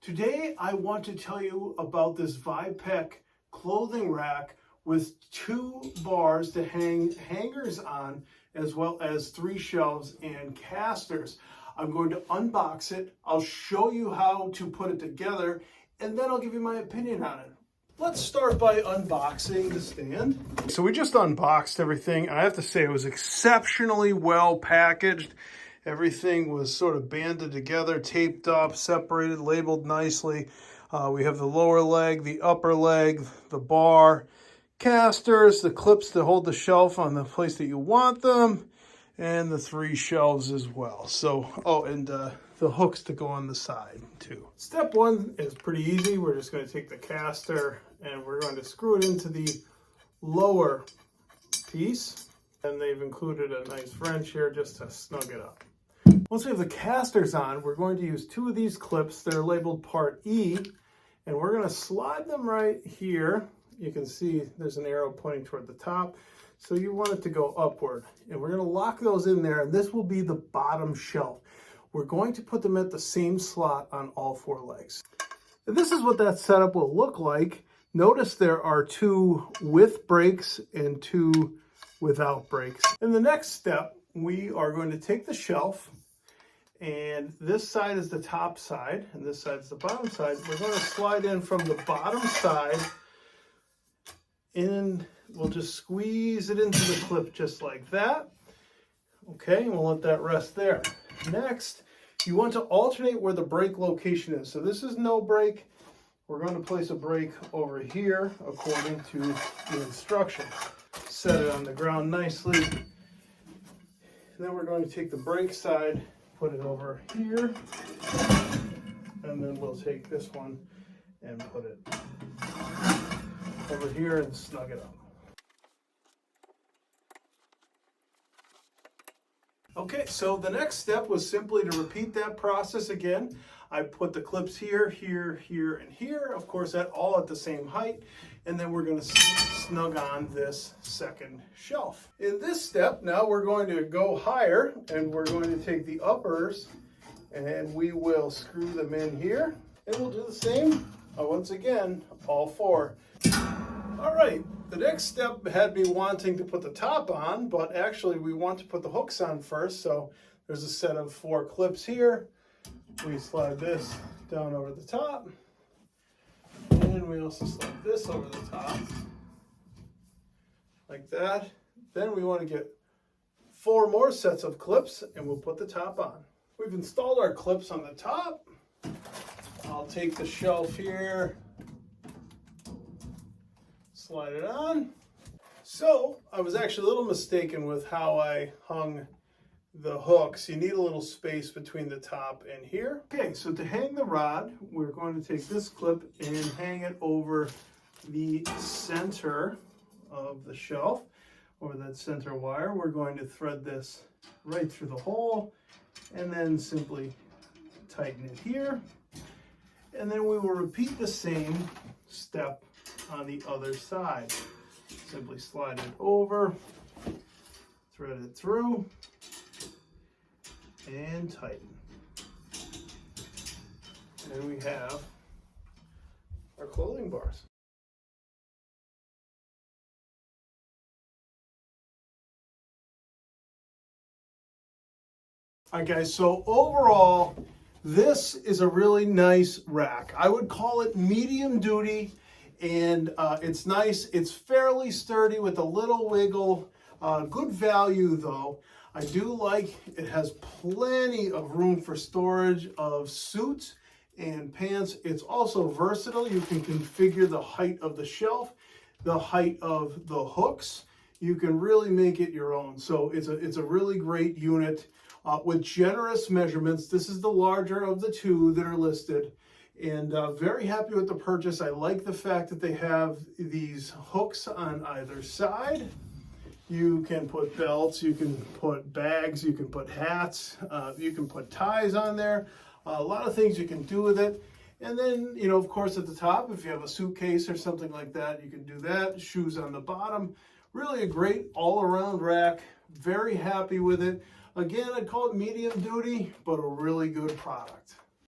Today I want to tell you about this VIPEK clothing rack with 2 bars to hang hangers on, as well as 3 shelves and casters. I'm going to unbox it. I'll show you how to put it together, and then I'll give you my opinion on it. Let's start by unboxing the stand. So we just unboxed everything. I have to say it was exceptionally well packaged. Everything was sort of banded together, taped up, separated, labeled nicely. We have the lower leg, the upper leg, the bar, casters, the clips that hold the shelf on the place that you want them, and the 3 shelves as well. So, and the hooks to go on the side too. Step 1 is pretty easy. We're just going to take the caster and we're going to screw it into the lower piece. And they've included a nice wrench here just to snug it up. Once we have the casters on, we're going to use 2 of these clips. They're labeled part E, and we're going to slide them right here. You can see there's an arrow pointing toward the top, so you want it to go upward. And we're going to lock those in there, and this will be the bottom shelf. We're going to put them at the same slot on all 4 legs. And this is what that setup will look like. Notice there are 2 with brakes and 2 without brakes. In the next step, we are going to take the shelf, and this side is the top side, and this side is the bottom side. We're going to slide in from the bottom side, and we'll just squeeze it into the clip just like that. Okay, and we'll let that rest there. Next, you want to alternate where the brake location is. So this is no brake. We're going to place a brake over here according to the instructions. Set it on the ground nicely. And then we're going to take the brake side, put it over here, and then we'll take this one and put it over here and snug it up. Okay, so the next step was simply to repeat that process again. I put the clips here, here, here, and here, of course, all at the same height, and then we're going to snug on this second shelf. In this step, now we're going to go higher, and we're going to take the uppers, and we will screw them in here, and we'll do the same, once again, all 4. All right, the next step had me wanting to put the top on, but actually we want to put the hooks on first, so there's a set of 4 clips here. We slide this down over the top, and we also slide this over the top, like that. Then we want to get 4 more sets of clips, and we'll put the top on. We've installed our clips on the top. I'll take the shelf here, slide it on. So I was actually a little mistaken with how I hung the hooks. You need a little space between the top and here. Okay, so to hang the rod, we're going to take this clip and hang it over the center of the shelf, over that center wire. We're going to thread this right through the hole and then simply tighten it here. And then we will repeat the same step on the other side. Simply slide it over, thread it through, and tighten. And we have our clothing bars. All right, guys, so overall, this is a really nice rack. I would call it medium duty, and it's nice. It's fairly sturdy with a little wiggle. Good value though. I do like it has plenty of room for storage of suits and pants. It's also versatile. You can configure the height of the shelf, the height of the hooks. You can really make it your own. So it's a really great unit with generous measurements. This is the larger of the 2 that are listed. And very happy with the purchase. I like the fact that they have these hooks on either side. You can put belts, you can put bags, you can put hats, you can put ties on there. A lot of things you can do with it. And then, you know, of course, at the top, if you have a suitcase or something like that, you can do that. Shoes on the bottom. Really a great all-around rack. Very happy with it. Again, I'd call it medium duty, but a really good product.